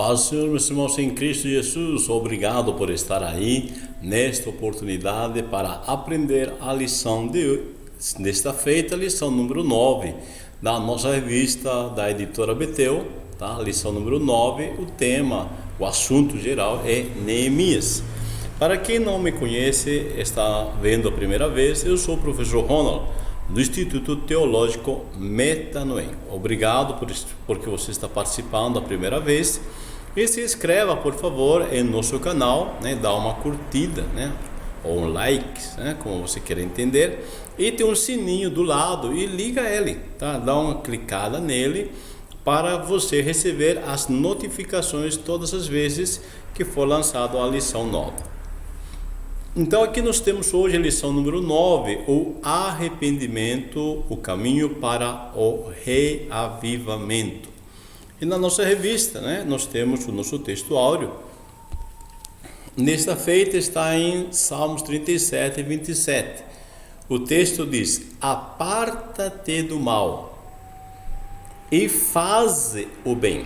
paz do Senhor, meus irmãos em Cristo Jesus. Obrigado por estar aí nesta oportunidade para aprender a lição desta feita, lição número 9 da nossa revista da editora Betel, tá? Lição número 9, o tema, o assunto geral é Neemias. Para quem não me conhece, está vendo a primeira vez, eu sou o professor Ronald, do Instituto Teológico Metanoem. Obrigado porque você está participando a primeira vez. E se inscreva, por favor, em nosso canal, né? Dá uma curtida, né? Ou um like, né? Como você quer entender. E tem um sininho do lado e liga ele, tá? Dá uma clicada nele para você receber as notificações todas as vezes que for lançado a lição nova. Então aqui nós temos hoje a lição número 9, o arrependimento, o caminho para o reavivamento. E na nossa revista, né, nós temos o nosso texto áureo. Nesta feita está em Salmos 37, 27. O texto diz: aparta-te do mal e faze o bem,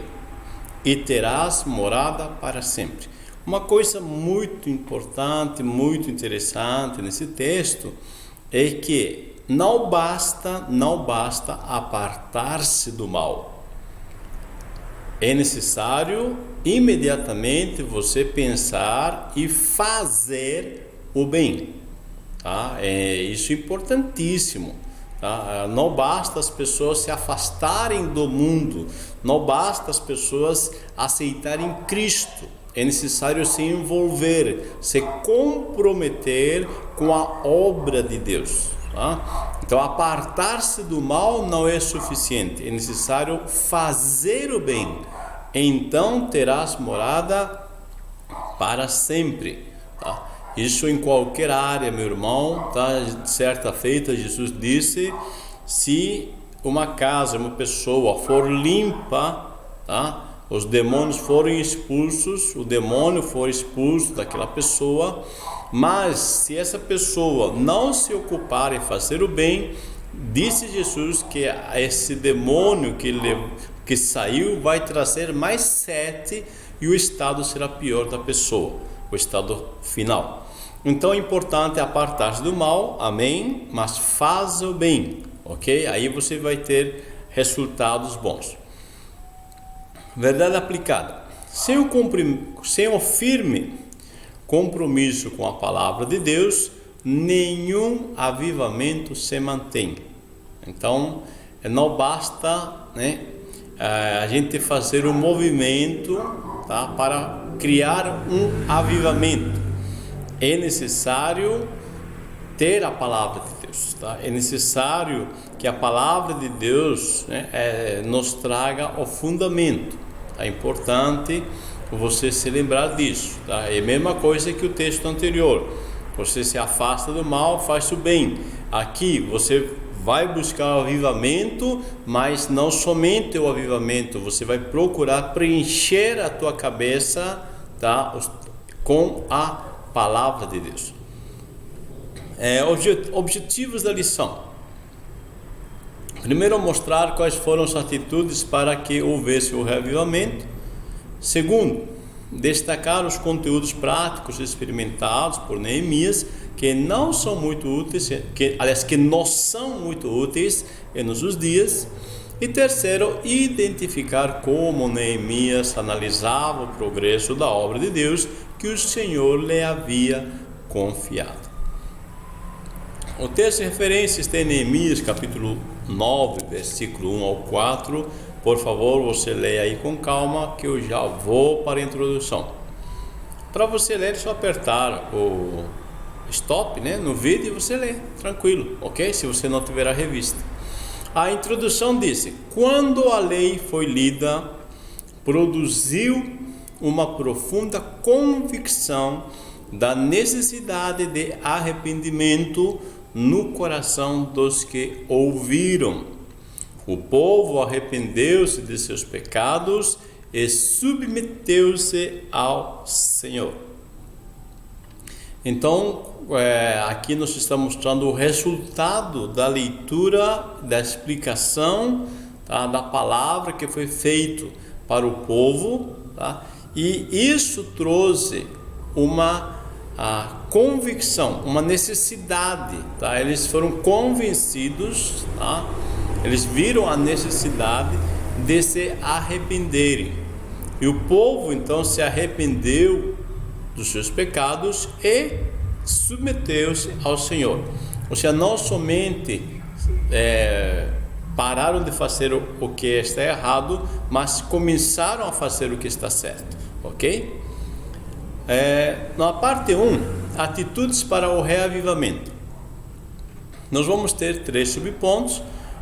e terás morada para sempre. Uma coisa muito importante, muito interessante nesse texto é que não basta apartar-se do mal. É necessário imediatamente você pensar e fazer o bem. Tá? Isso é importantíssimo. Tá? Não basta as pessoas se afastarem do mundo, não basta as pessoas aceitarem Cristo. É necessário se envolver, se comprometer com a obra de Deus. Tá? Então, apartar-se do mal não é suficiente. É necessário fazer o bem. Então, terás morada para sempre. Tá? Isso em qualquer área, meu irmão. Tá? Certa feita, Jesus disse: se uma casa, uma pessoa for limpa, tá? Os demônios forem expulsos, o demônio for expulso daquela pessoa, mas se essa pessoa não se ocupar em fazer o bem, disse Jesus que esse demônio que saiu vai trazer mais 7 e o estado será pior da pessoa, o estado final. Então é importante apartar-se do mal, amém, mas faz o bem, ok? Aí você vai ter resultados bons. Verdade aplicada. Sem o firme compromisso com a palavra de Deus, nenhum avivamento se mantém. Então, não basta, né, a gente fazer um movimento, tá, para criar um avivamento. É necessário ter a palavra de Deus. Tá? É necessário que a palavra de Deus, né, nos traga o fundamento. É importante você se lembrar disso. Tá? É a mesma coisa que o texto anterior. Você se afasta do mal, faz o bem. Aqui você vai buscar o avivamento, mas não somente o avivamento. Você vai procurar preencher a tua cabeça, tá, com a palavra de Deus. Objetivos da lição. Primeiro, mostrar quais foram as atitudes para que houvesse o reavivamento. Segundo, destacar os conteúdos práticos experimentados por Neemias, que não são muito úteis, que nos são muito úteis em nossos dias. E terceiro, identificar como Neemias analisava o progresso da obra de Deus que o Senhor lhe havia confiado. O texto de referência está em Neemias, capítulo 9, versículo 1 ao 4. Por favor, você leia aí com calma, que eu já vou para a introdução. Para você ler, é só apertar o stop, né, no vídeo e você lê, tranquilo, ok? Se você não tiver a revista. A introdução diz: quando a lei foi lida, produziu uma profunda convicção da necessidade de arrependimento no coração dos que ouviram. O povo arrependeu-se de seus pecados e submeteu-se ao Senhor. Então, aqui nós estamos mostrando o resultado da leitura, da explicação, tá, da palavra que foi feito para o povo, tá? E isso trouxe uma convicção, uma necessidade, tá? Eles foram convencidos, tá? Eles viram a necessidade de se arrependerem. E o povo então se arrependeu dos seus pecados e submeteu-se ao Senhor. Ou seja, não somente pararam de fazer o que está errado, mas começaram a fazer o que está certo, ok? Na parte 1, atitudes para o reavivamento. Nós vamos ter 3 subpontos.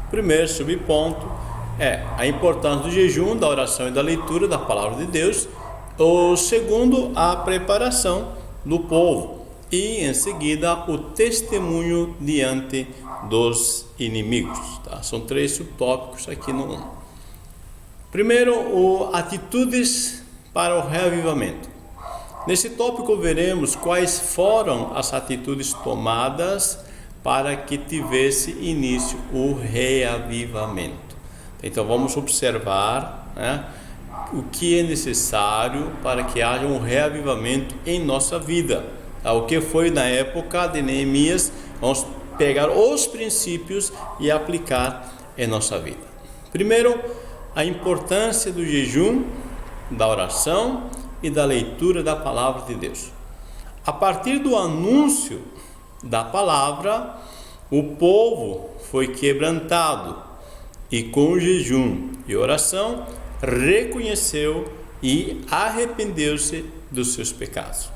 O primeiro subponto é a importância do jejum, da oração e da leitura da palavra de Deus. O segundo, a preparação do povo. E em seguida, o testemunho diante dos inimigos, tá? São 3 subtópicos aqui no 1. Primeiro, atitudes para o reavivamento. Nesse tópico veremos quais foram as atitudes tomadas para que tivesse início o reavivamento. Então vamos observar, né, o que é necessário para que haja um reavivamento em nossa vida. O que foi na época de Neemias, vamos pegar os princípios e aplicar em nossa vida. Primeiro, a importância do jejum, da oração e da leitura da palavra de Deus. A partir do anúncio da palavra, o povo foi quebrantado e com jejum e oração reconheceu e arrependeu-se dos seus pecados.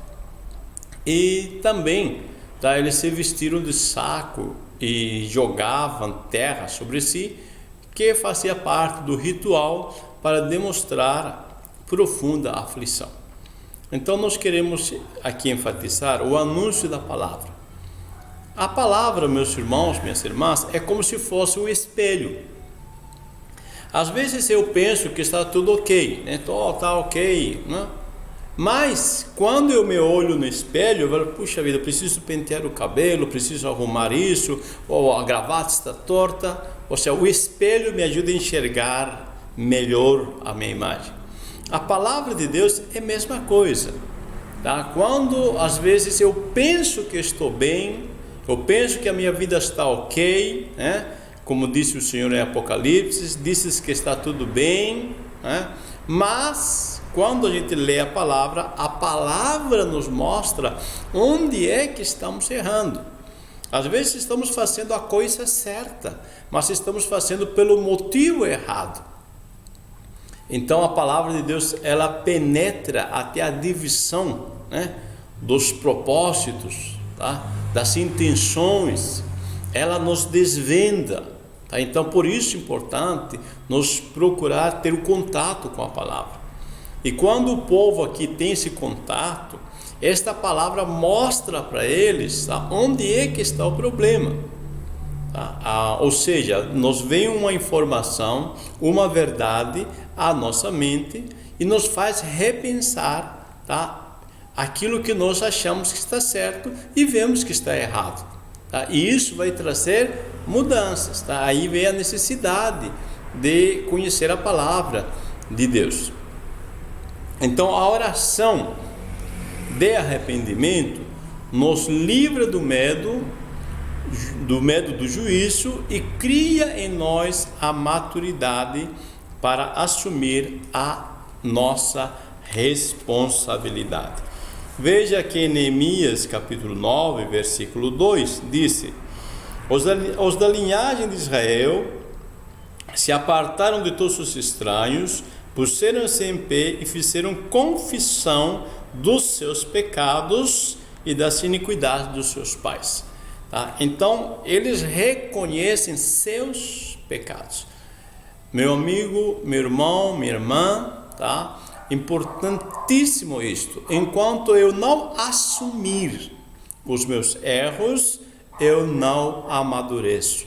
E também, eles se vestiram de saco e jogavam terra sobre si, que fazia parte do ritual para demonstrar profunda aflição. Então nós queremos aqui enfatizar o anúncio da palavra. A palavra, meus irmãos, minhas irmãs, é como se fosse um espelho. Às vezes eu penso que está tudo ok, né? Tá ok, né? Mas quando eu me olho no espelho, eu falo, puxa vida, eu preciso pentear o cabelo, preciso arrumar isso, ou a gravata está torta. Ou seja, o espelho me ajuda a enxergar melhor a minha imagem. A palavra de Deus é a mesma coisa, tá? Quando às vezes eu penso que estou bem, eu penso que a minha vida está ok, né? Como disse o Senhor em Apocalipse, disse que está tudo bem, né? Mas quando a gente lê a palavra nos mostra onde é que estamos errando. Às vezes estamos fazendo a coisa certa, mas estamos fazendo pelo motivo errado. Então a palavra de Deus, ela penetra até a divisão, né, dos propósitos, tá, das intenções, ela nos desvenda, tá? Então por isso é importante nos procurar ter o contato com a palavra. E quando o povo aqui tem esse contato, esta palavra mostra para eles, tá, onde é que está o problema. Ou seja, nos vem uma informação, uma verdade à nossa mente e nos faz repensar, tá, aquilo que nós achamos que está certo e vemos que está errado, tá? E isso vai trazer mudanças, tá? Aí vem a necessidade de conhecer a palavra de Deus. Então a oração de arrependimento nos livra do medo do juízo e cria em nós a maturidade para assumir a nossa responsabilidade. Veja que em Neemias capítulo 9, versículo 2, disse: os da linhagem de Israel se apartaram de todos os estranhos, puseram-se em pé e fizeram confissão dos seus pecados e das iniquidades dos seus pais. Tá? Então, eles reconhecem seus pecados. Meu amigo, meu irmão, minha irmã, tá? Importantíssimo isto. Enquanto eu não assumir os meus erros, eu não amadureço.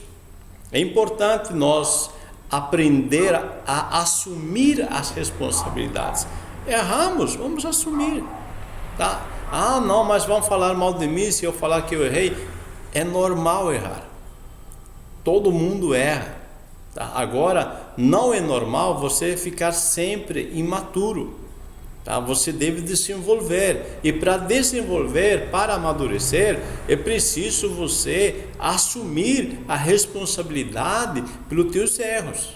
É importante nós aprender a assumir as responsabilidades. Erramos, vamos assumir, tá? Não, mas vão falar mal de mim se eu falar que eu errei. É normal errar. Todo mundo erra, Tá? Agora, não é normal você ficar sempre imaturo. Tá? Você deve desenvolver. E para desenvolver, para amadurecer, é preciso você assumir a responsabilidade pelos teus erros.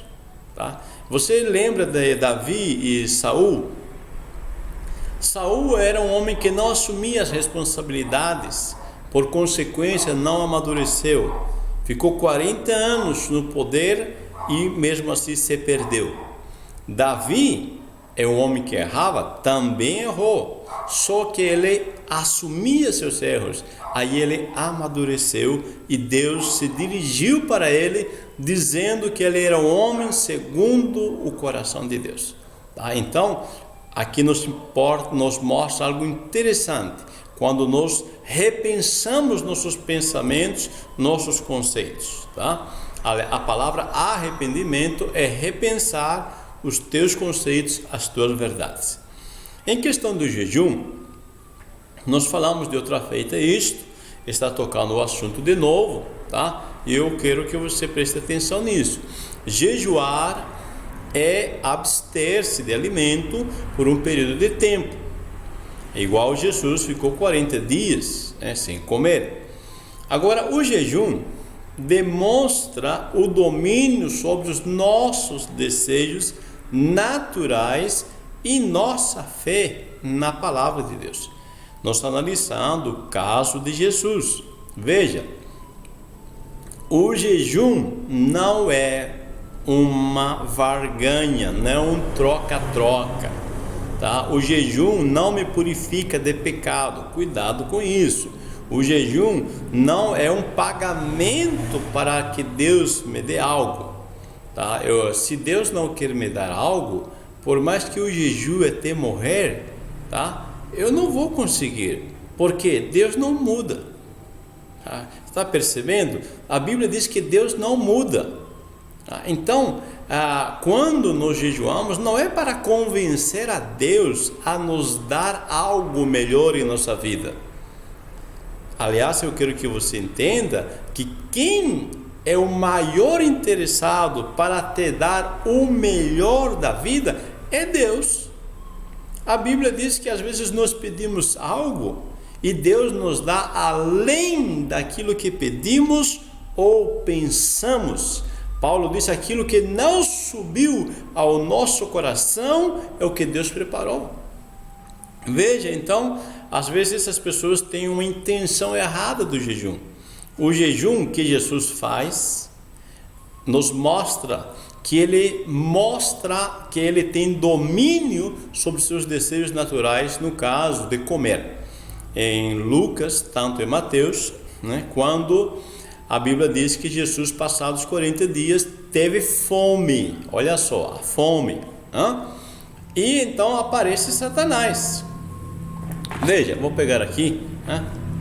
Tá? Você lembra de Davi e Saul? Saul era um homem que não assumia as responsabilidades, por consequência não amadureceu. Ficou 40 anos no poder e mesmo assim se perdeu. Davi é um homem que errava, também errou, só que ele assumia seus erros, aí ele amadureceu e Deus se dirigiu para ele, dizendo que ele era um homem segundo o coração de Deus. Tá? Então, aqui nos mostra algo interessante, quando nós repensamos nossos pensamentos, nossos conceitos. Tá? A palavra arrependimento é repensar os teus conceitos, as tuas verdades. Em questão do jejum, nós falamos de outra feita isto, está tocando o assunto de novo, tá? E eu quero que você preste atenção nisso. Jejuar é abster-se de alimento por um período de tempo. É igual Jesus ficou 40 dias, sem comer. Agora, o jejum demonstra o domínio sobre os nossos desejos naturais e nossa fé na palavra de Deus. Nós estamos analisando o caso de Jesus. Veja, o jejum não é uma barganha, não é um troca-troca, tá? O jejum não me purifica de pecado, cuidado com isso. O jejum não é um pagamento para que Deus me dê algo, tá? Se Deus não quer me dar algo, por mais que o jejum é até morrer, tá? Eu não vou conseguir, porque Deus não muda. Está percebendo? A Bíblia diz que Deus não muda. Então, quando nós jejuamos, não é para convencer a Deus a nos dar algo melhor em nossa vida. Aliás, eu quero que você entenda que quem é o maior interessado para te dar o melhor da vida é Deus. A Bíblia diz que às vezes nós pedimos algo e Deus nos dá além daquilo que pedimos ou pensamos. Paulo disse: aquilo que não subiu ao nosso coração é o que Deus preparou. Veja, então, às vezes essas pessoas têm uma intenção errada do jejum. O jejum que Jesus faz nos mostra que ele tem domínio sobre seus desejos naturais, no caso de comer. Em Lucas, tanto em Mateus, quando a Bíblia diz que Jesus, passados 40 dias, teve fome. Olha só, a fome. E então aparece Satanás. Veja, vou pegar aqui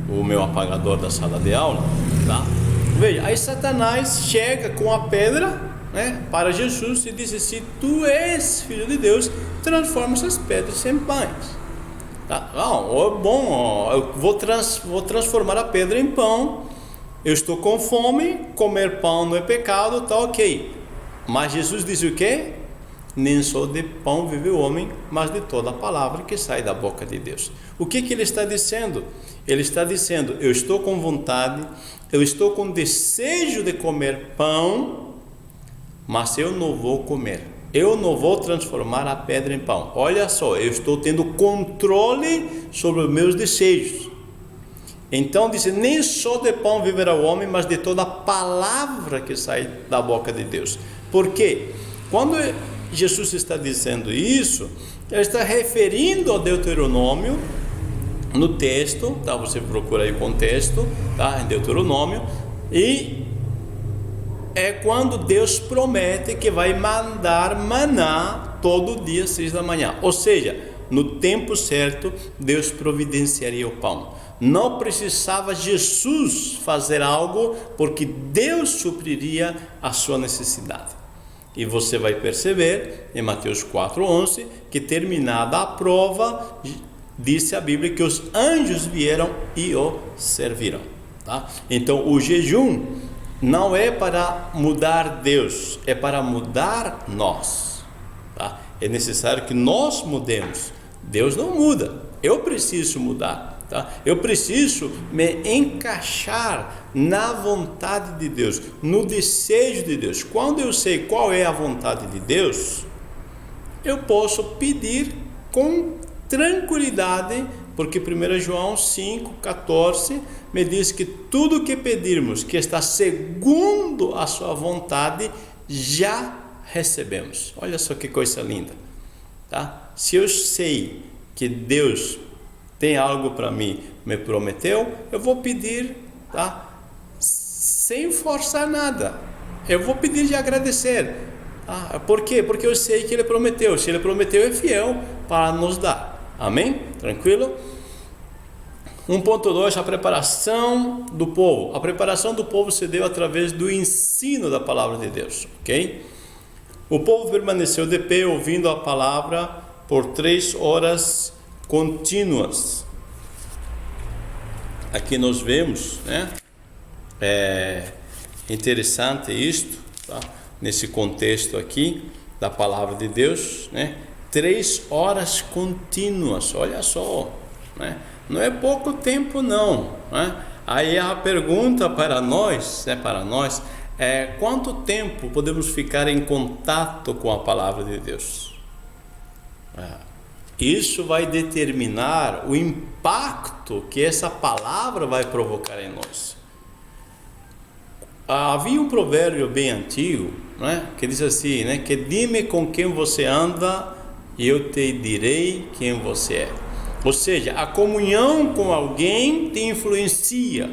o meu apagador da sala de aula, tá? Veja, aí Satanás chega com a pedra, para Jesus e diz: se tu és filho de Deus, transforma essas pedras em pães. Tá? Eu vou transformar a pedra em pão. Eu estou com fome, comer pão não é pecado, tá ok. Mas Jesus diz o quê? Nem só de pão vive o homem, mas de toda a palavra que sai da boca de Deus. O que ele está dizendo? Ele está dizendo: eu estou com vontade, eu estou com desejo de comer pão, mas eu não vou comer. Eu não vou transformar a pedra em pão. Olha só, eu estou tendo controle sobre os meus desejos. Então diz: nem só de pão viverá o homem, mas de toda a palavra que sai da boca de Deus. Por quê? Quando Jesus está dizendo isso, ele está referindo ao Deuteronômio, no texto, tá? Você procura aí o contexto, tá? Em Deuteronômio, e é quando Deus promete que vai mandar maná todo dia 6 da manhã, ou seja, no tempo certo Deus providenciaria o pão. Não precisava Jesus fazer algo, porque Deus supriria a sua necessidade. E você vai perceber em Mateus 4:11 que, terminada a prova, disse a Bíblia que os anjos vieram e o serviram, tá? Então o jejum não é para mudar Deus, é para mudar nós, tá? É necessário que nós mudemos. Deus não muda, eu preciso mudar, tá? Eu preciso me encaixar na vontade de Deus, no desejo de Deus. Quando eu sei qual é a vontade de Deus, eu posso pedir com tranquilidade, porque 1 João 5,14 me diz que tudo que pedirmos que está segundo a sua vontade, já recebemos. Olha só que coisa linda, tá? Se eu sei que Deus tem algo para mim, me prometeu, eu vou pedir, tá? Sem forçar nada, eu vou pedir de agradecer. Por quê? Porque eu sei que Ele prometeu. Se Ele prometeu, é fiel para nos dar. Amém? Tranquilo? 1.2, a preparação do povo. A preparação do povo se deu através do ensino da palavra de Deus, ok? O povo permaneceu de pé ouvindo a palavra por 3 horas contínuas. Aqui nós vemos, né? É interessante isto, tá? Nesse contexto aqui da palavra de Deus, né? 3 horas contínuas, olha só, né? Não é pouco tempo não, né? Aí a pergunta para nós, é quanto tempo podemos ficar em contato com a palavra de Deus? Isso vai determinar o impacto que essa palavra vai provocar em nós. Havia um provérbio bem antigo, né, que diz assim, né, que dime com quem você anda e eu te direi quem você é. Ou seja, a comunhão com alguém te influencia.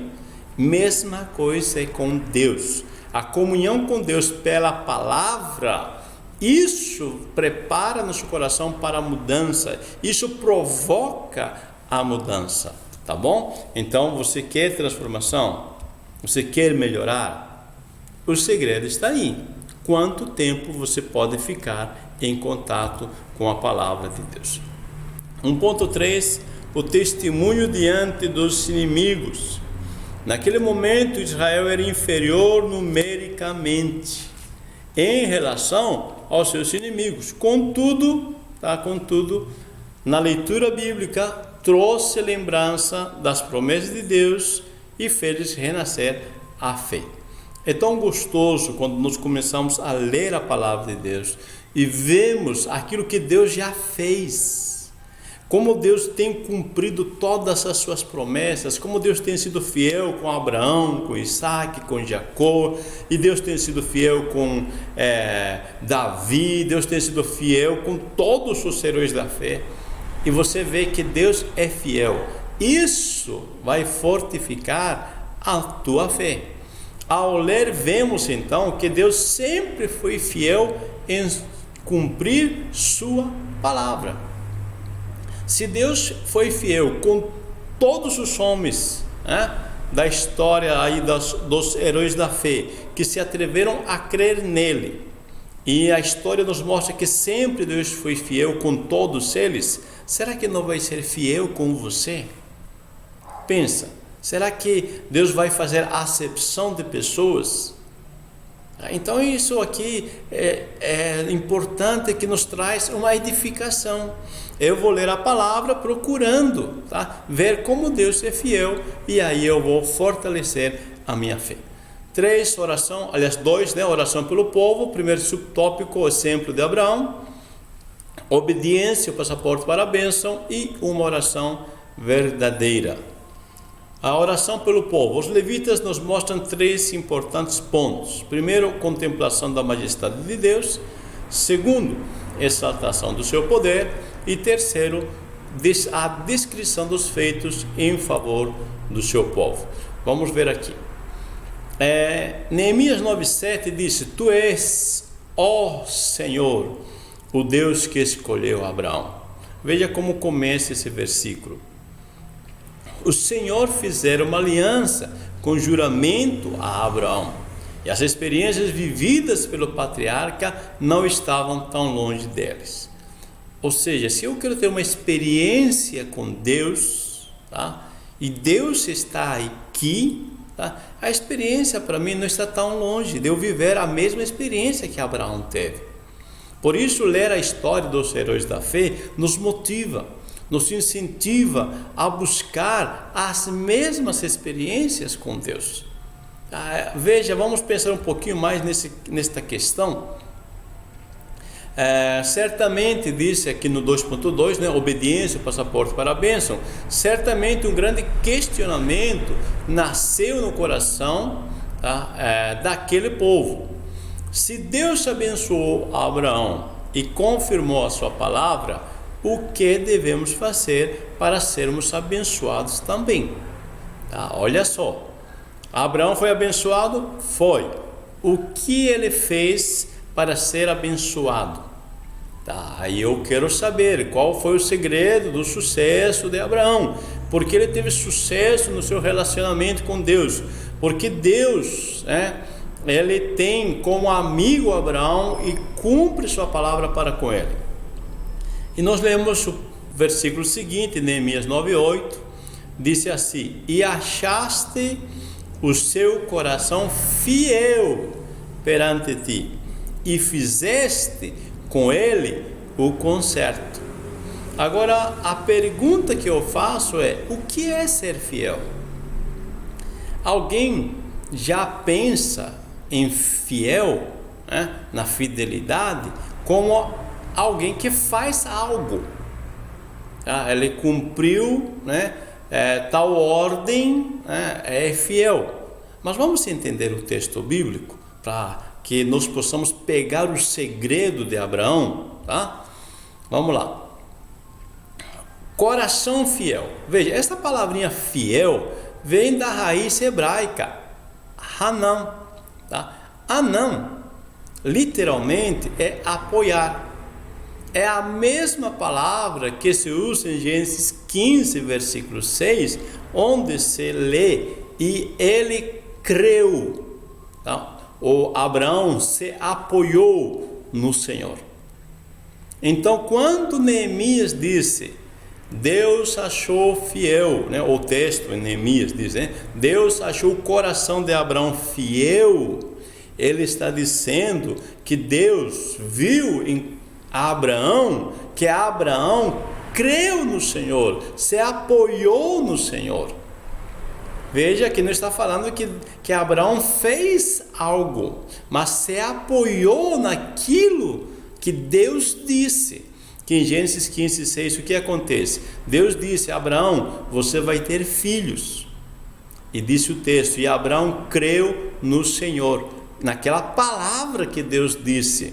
Mesma coisa é com Deus. A comunhão com Deus pela palavra, isso prepara nosso coração para a mudança. Isso provoca a mudança, tá bom? Então, você quer transformação? Você quer melhorar? O segredo está aí. Quanto tempo você pode ficar em contato com a palavra de Deus? 1.3, o testemunho diante dos inimigos. Naquele momento, Israel era inferior numericamente em relação aos seus inimigos. Contudo, na leitura bíblica, trouxe lembrança das promessas de Deus e fez renascer a fé. É tão gostoso quando nós começamos a ler a palavra de Deus e vemos aquilo que Deus já fez. Como Deus tem cumprido todas as suas promessas, como Deus tem sido fiel com Abraão, com Isaac, com Jacó, e Deus tem sido fiel com Davi, Deus tem sido fiel com todos os heróis da fé, e você vê que Deus é fiel. Isso vai fortificar a tua fé. Ao ler, vemos então que Deus sempre foi fiel em cumprir sua palavra. Se Deus foi fiel com todos os homens, né, da história aí dos heróis da fé, que se atreveram a crer nele, e a história nos mostra que sempre Deus foi fiel com todos eles, será que não vai ser fiel com você? Pensa, será que Deus vai fazer acepção de pessoas? Então isso aqui é importante, que nos traz uma edificação. Eu vou ler a palavra procurando, tá, ver como Deus é fiel, e aí eu vou fortalecer a minha fé. 3, oração, aliás 2, né, oração pelo povo. Primeiro subtópico, o exemplo de Abraão. Obediência, o passaporte para a bênção, e uma oração verdadeira. A oração pelo povo. Os levitas nos mostram 3 importantes pontos. Primeiro, contemplação da majestade de Deus. Segundo, exaltação do seu poder. E terceiro, a descrição dos feitos em favor do seu povo. Vamos ver aqui. Neemias 9,7 disse: Tu és, ó Senhor, o Deus que escolheu Abraão. Veja como começa esse versículo. O Senhor fizera uma aliança com juramento a Abraão, e as experiências vividas pelo patriarca não estavam tão longe deles. Ou seja, se eu quero ter uma experiência com Deus, tá, e Deus está aqui, Tá? A experiência para mim não está tão longe de eu viver a mesma experiência que Abraão teve. Por isso, ler a história dos heróis da fé nos motiva, nos incentiva a buscar as mesmas experiências com Deus. Veja, vamos pensar um pouquinho mais nesta questão. Certamente, disse aqui no 2.2, né, obediência, passaporte para a bênção. Certamente um grande questionamento nasceu no coração, tá, daquele povo. Se Deus abençoou Abraão e confirmou a sua palavra, o que devemos fazer para sermos abençoados também? Tá, olha só, Abraão foi abençoado? Foi. O que ele fez para ser abençoado? Tá, aí eu quero saber qual foi o segredo do sucesso de Abraão. Porque ele teve sucesso no seu relacionamento com Deus. Porque Deus, ele tem como amigo Abraão e cumpre sua palavra para com ele. E nós lemos o versículo seguinte, Neemias 9:8, disse assim: e achaste o seu coração fiel perante ti, e fizeste com ele o concerto. Agora, a pergunta que eu faço é: o que é ser fiel? Alguém já pensa em fiel, na fidelidade, como alguém que faz algo. Ele cumpriu, tal ordem, é fiel. Mas vamos entender o texto bíblico para que nós possamos pegar o segredo de Abraão, tá? Vamos lá. Coração fiel. Veja, essa palavrinha fiel vem da raiz hebraica Hanam, tá? Hanam literalmente é apoiar. É a mesma palavra que se usa em Gênesis 15, versículo 6, onde se lê: e ele creu. Tá? O Abraão se apoiou no Senhor. Então, quando Neemias disse: Deus achou fiel, o texto em Neemias diz, Deus achou o coração de Abraão fiel, ele está dizendo que Deus viu em Abraão, que Abraão creu no Senhor, se apoiou no Senhor. Veja que não está falando que Abraão fez algo, mas se apoiou naquilo que Deus disse. Que em Gênesis 15, 6, o que acontece? Deus disse: Abraão, você vai ter filhos. E disse o texto: e Abraão creu no Senhor, naquela palavra que Deus disse.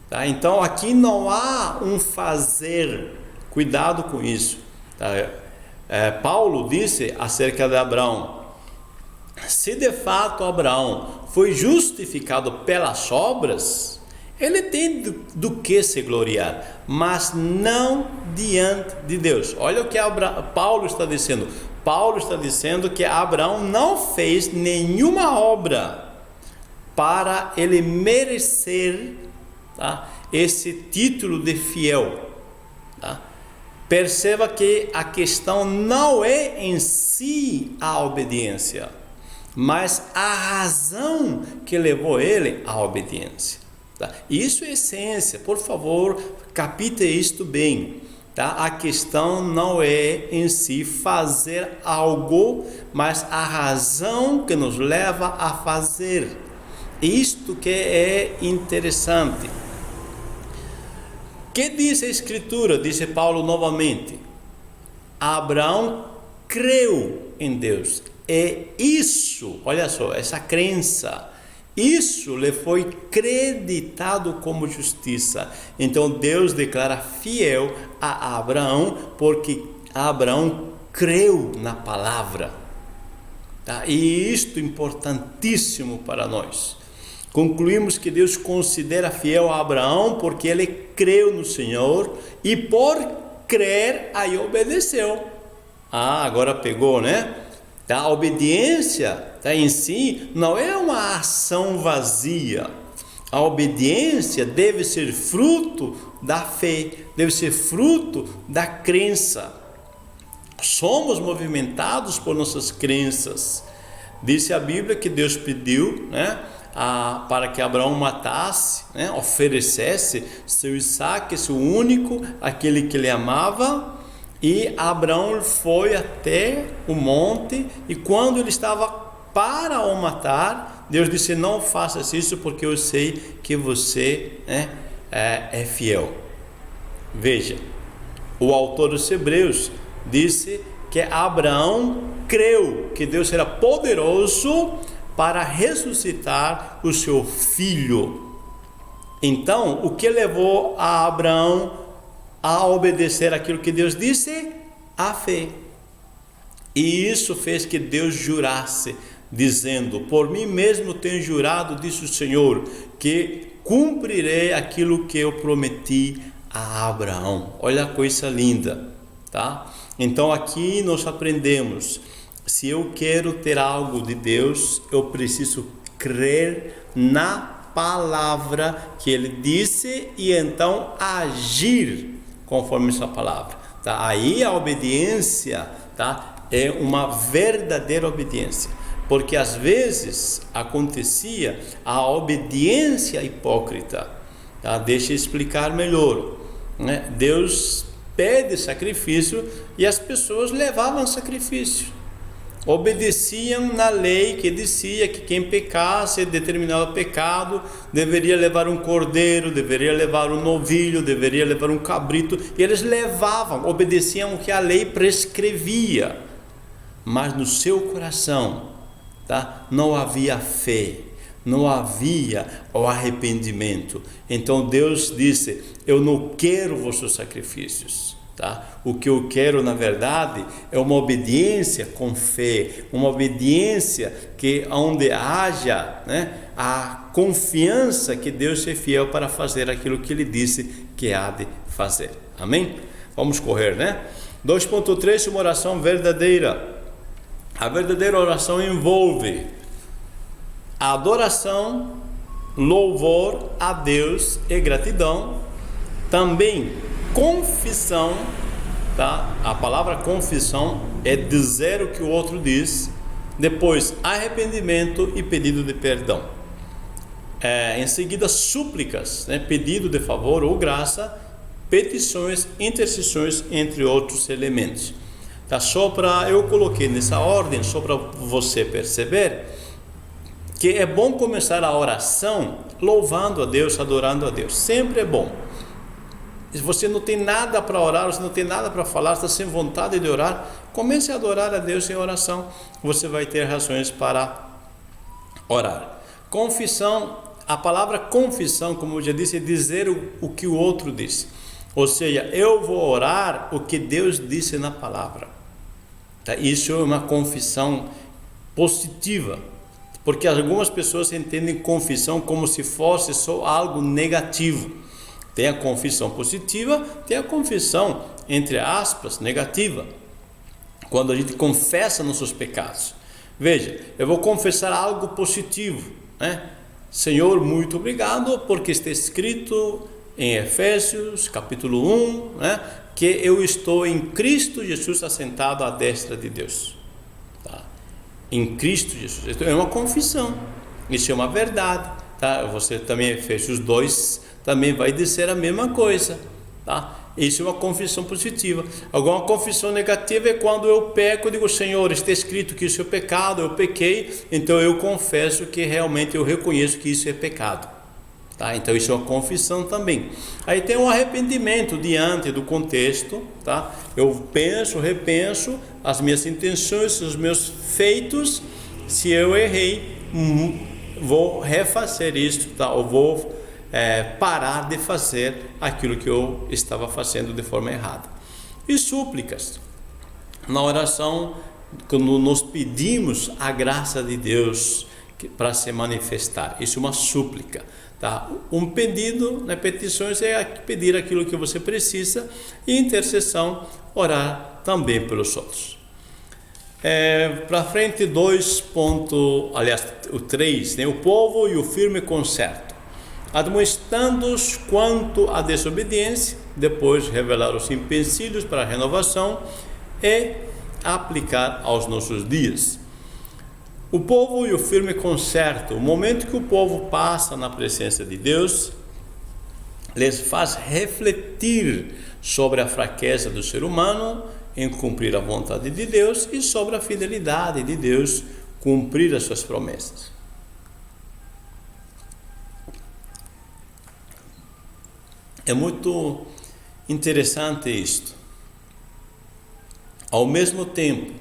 Tá? Então aqui não há um fazer, cuidado com isso. Tá? Paulo disse acerca de Abraão: se de fato Abraão foi justificado pelas obras, ele tem do que se gloriar, mas não diante de Deus. Olha o que Paulo está dizendo. Paulo está dizendo que Abraão não fez nenhuma obra para ele merecer, tá, esse título de fiel. Tá? Perceba que a questão não é em si a obediência, mas a razão que levou ele à obediência. Tá? Isso é essência, por favor, capite isto bem. Tá? A questão não é em si fazer algo, mas a razão que nos leva a fazer. Isto que é interessante. O que diz a Escritura? Diz Paulo novamente: Abraão creu em Deus. É isso, olha só, essa crença, isso lhe foi creditado como justiça. Então Deus declara fiel a Abraão, porque Abraão creu na palavra. Tá? E isto é importantíssimo para nós. Concluímos que Deus considera fiel a Abraão porque ele creu no Senhor e por crer aí obedeceu. Agora pegou, né? A obediência em si não é uma ação vazia. A obediência deve ser fruto da fé, deve ser fruto da crença. Somos movimentados por nossas crenças. Disse a Bíblia que Deus pediu, né, para que Abraão matasse, né, oferecesse seu Isaque, seu único, aquele que ele amava. E Abraão foi até o monte, e quando ele estava para o matar, Deus disse: não faças isso, porque eu sei que você, né, é fiel. Veja, o autor dos Hebreus disse que Abraão creu que Deus era poderoso para ressuscitar o seu filho. Então, o que levou a Abraão a obedecer aquilo que Deus disse? A fé. E isso fez que Deus jurasse, dizendo: por mim mesmo tenho jurado, disse o Senhor, que cumprirei aquilo que eu prometi a Abraão. Olha a coisa linda, tá? Então aqui nós aprendemos: se eu quero ter algo de Deus, eu preciso crer na palavra que Ele disse e então agir conforme essa palavra, tá? Aí a obediência, tá, é uma verdadeira obediência, porque às vezes acontecia a obediência hipócrita, tá? Deixa eu explicar melhor, né? Deus pede sacrifício e as pessoas levavam sacrifício, obedeciam na lei que dizia que quem pecasse determinado pecado deveria levar um cordeiro, deveria levar um novilho, deveria levar um cabrito, e eles levavam, obedeciam o que a lei prescrevia, mas no seu coração, tá, não havia fé, não havia o arrependimento. Então Deus disse: eu não quero vossos sacrifícios, tá? O que eu quero, na verdade, é uma obediência com fé, uma obediência que onde haja, né, a confiança que Deus é fiel para fazer aquilo que Ele disse que há de fazer. Amém? Vamos correr, né? 2.3, uma oração verdadeira. A verdadeira oração envolve adoração, louvor a Deus e gratidão, também confissão, tá? A palavra confissão é dizer o que o outro diz, depois arrependimento e pedido de perdão, em seguida súplicas, né? Pedido de favor ou graça, petições, intercessões, entre outros elementos, tá? Eu coloquei nessa ordem só para você perceber que é bom começar a oração louvando a Deus, adorando a Deus, sempre é bom. Se você não tem nada para orar, você não tem nada para falar, está sem vontade de orar, comece a adorar a Deus em oração, você vai ter razões para orar. Confissão, a palavra confissão, como eu já disse, é dizer o que o outro disse, ou seja, eu vou orar o que Deus disse na palavra, tá? Isso é uma confissão positiva, porque algumas pessoas entendem confissão como se fosse só algo negativo. Tem a confissão positiva, tem a confissão, entre aspas, negativa, quando a gente confessa nossos pecados. Veja, eu vou confessar algo positivo, né? Senhor, muito obrigado, porque está escrito em Efésios capítulo 1, né, que eu estou em Cristo Jesus assentado à destra de Deus, tá? Em Cristo Jesus, então é uma confissão, isso é uma verdade, tá? Você também, Efésios 2, também vai dizer a mesma coisa, tá? Isso é uma confissão positiva. Alguma confissão negativa é quando eu peco e digo: Senhor, está escrito que isso é pecado, eu pequei, então eu confesso que realmente eu reconheço que isso é pecado, tá? Então isso é uma confissão também. Aí tem um arrependimento diante do contexto, tá? Eu penso, repenso as minhas intenções, os meus feitos. Se eu errei, vou refazer isso, tá? Eu vou parar de fazer aquilo que eu estava fazendo de forma errada. E súplicas, na oração, quando nós pedimos a graça de Deus para se manifestar, isso é uma súplica, tá? Um pedido, né, petições é pedir aquilo que você precisa, e intercessão, orar também pelos outros. Para frente, o 3, né? O povo e o firme concerto, admoestando-os quanto à desobediência, depois revelar os empecilhos para a renovação e aplicar aos nossos dias. O povo e o firme conserto. O momento que o povo passa na presença de Deus, lhes faz refletir sobre a fraqueza do ser humano em cumprir a vontade de Deus e sobre a fidelidade de Deus cumprir as suas promessas. É muito interessante isto. Ao mesmo tempo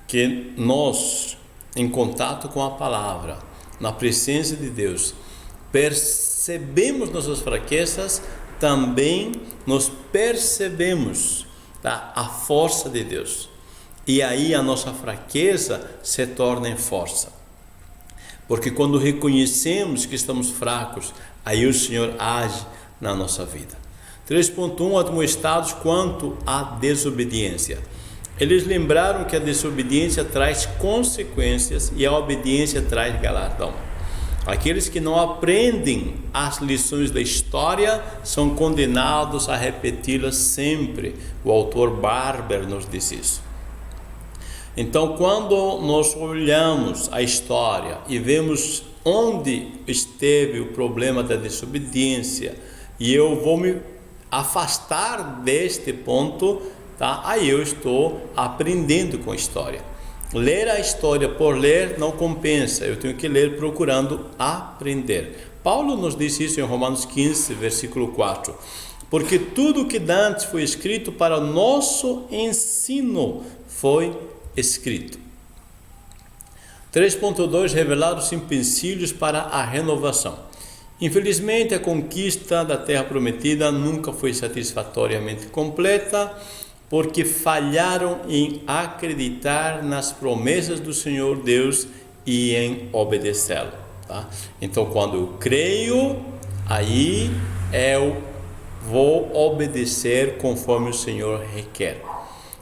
que nós, em contato com a palavra, na presença de Deus, percebemos nossas fraquezas, também nós percebemos, tá, a força de Deus. E aí a nossa fraqueza se torna em força. Porque quando reconhecemos que estamos fracos, aí o Senhor age na nossa vida. 3.1 admoestados quanto à desobediência. Eles lembraram que a desobediência traz consequências e a obediência traz galardão. Aqueles que não aprendem as lições da história são condenados a repeti-las sempre. O autor Barber nos diz isso. Então, quando nós olhamos a história e vemos onde esteve o problema da desobediência, e eu vou me afastar deste ponto, tá? Aí eu estou aprendendo com a história. Ler a história por ler não compensa, eu tenho que ler procurando aprender. Paulo nos diz isso em Romanos 15, versículo 4. Porque tudo que dantes foi escrito para o nosso ensino foi escrito. 3.2 revelar os empecilhos para a renovação. Infelizmente, a conquista da terra prometida nunca foi satisfatoriamente completa, porque falharam em acreditar nas promessas do Senhor Deus e em obedecê-lo. Tá? Então, quando eu creio, aí eu vou obedecer conforme o Senhor requer.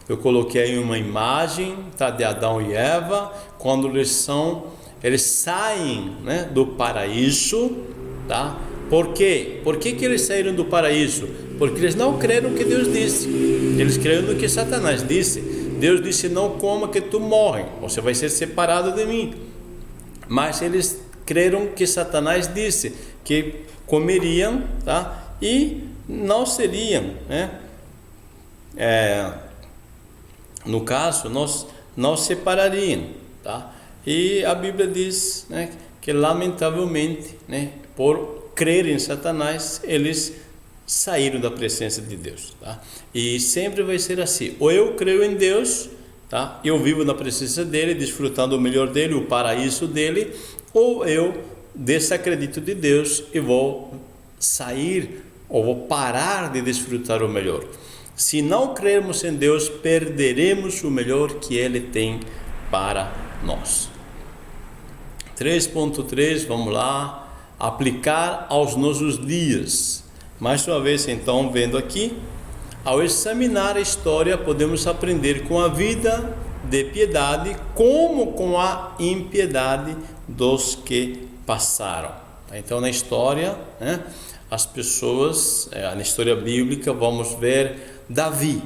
Eu coloquei aí uma imagem, tá, de Adão e Eva, quando eles saem, né, do paraíso, tá? Por quê? Por que eles saíram do paraíso? Porque eles não creram no que Deus disse. Eles creram no que Satanás disse. Deus disse: não coma que tu morre, você vai ser separado de mim. Mas eles creram que Satanás disse que comeriam, tá? E não seriam, né? No caso, nós não separariam, tá? E a Bíblia diz, né, que lamentavelmente, né, por crer em Satanás, eles saíram da presença de Deus, tá? E sempre vai ser assim: ou eu creio em Deus, tá? Eu vivo na presença dele, desfrutando o melhor dele, o paraíso dele, ou eu desacredito de Deus e vou sair, ou vou parar de desfrutar o melhor. Se não crermos em Deus, perderemos o melhor que Ele tem para nós. 3.3, vamos lá, aplicar aos nossos dias. Mais uma vez, então, vendo aqui, ao examinar a história, podemos aprender com a vida de piedade, como com a impiedade dos que passaram. Então, na história, né, as pessoas, na história bíblica, vamos ver Davi.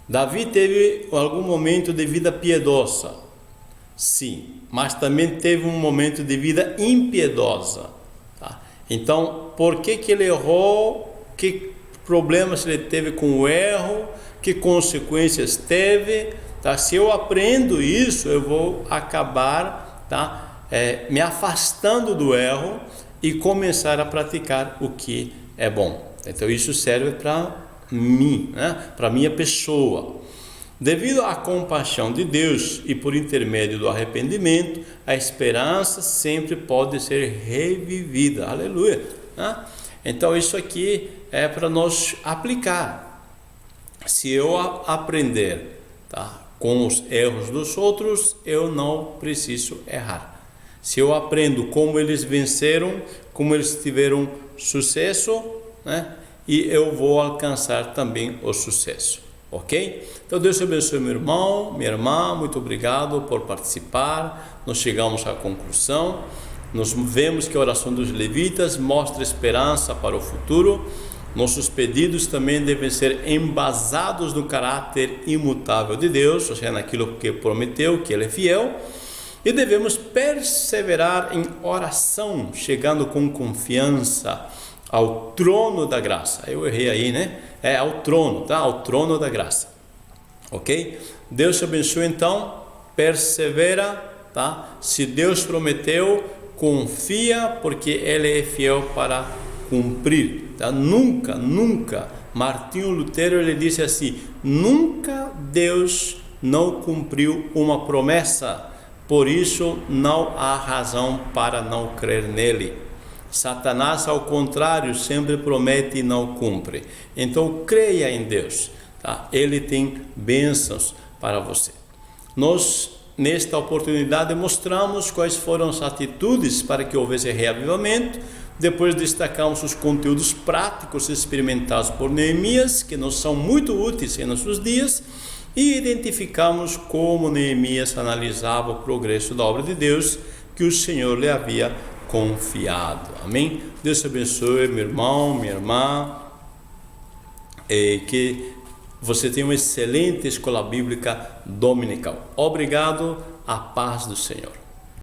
Davi teve algum momento de vida piedosa, sim, mas também teve um momento de vida impiedosa, tá? Então, por que ele errou? Que problemas ele teve com o erro? Que consequências teve? Tá? Se eu aprendo isso, eu vou acabar, tá, me afastando do erro e começar a praticar o que é bom. Então, isso serve para mim, né? Para minha pessoa. Devido à compaixão de Deus e por intermédio do arrependimento, a esperança sempre pode ser revivida. Aleluia, né? Então isso aqui é para nós aplicar. Se eu aprender, tá, com os erros dos outros, eu não preciso errar. Se eu aprendo como eles venceram, como eles tiveram sucesso, né, e eu vou alcançar também o sucesso, ok? Então Deus te abençoe, meu irmão, minha irmã, muito obrigado por participar. Nós chegamos à conclusão, nós vemos que a oração dos levitas mostra esperança para o futuro. Nossos pedidos também devem ser embasados no caráter imutável de Deus, ou seja, naquilo que prometeu, que Ele é fiel. E devemos perseverar em oração, chegando com confiança ao trono da graça. Eu errei aí, né? É ao trono, tá? Ao trono da graça. Ok? Deus te abençoe então, persevera, tá? Se Deus prometeu, confia, porque Ele é fiel para cumprir, tá? Nunca, Martinho Lutero, ele disse assim, nunca Deus não cumpriu uma promessa, por isso não há razão para não crer nele. Satanás, ao contrário, sempre promete e não cumpre. Então creia em Deus, tá? Ele tem bênçãos para você. Nós, nesta oportunidade, mostramos quais foram as atitudes para que houvesse reavivamento. Depois destacamos os conteúdos práticos experimentados por Neemias, que nos são muito úteis em nossos dias, e identificamos como Neemias analisava o progresso da obra de Deus que o Senhor lhe havia confiado. Amém? Deus te abençoe, meu irmão, minha irmã, e que você tenha uma excelente escola bíblica dominical. Obrigado, a paz do Senhor.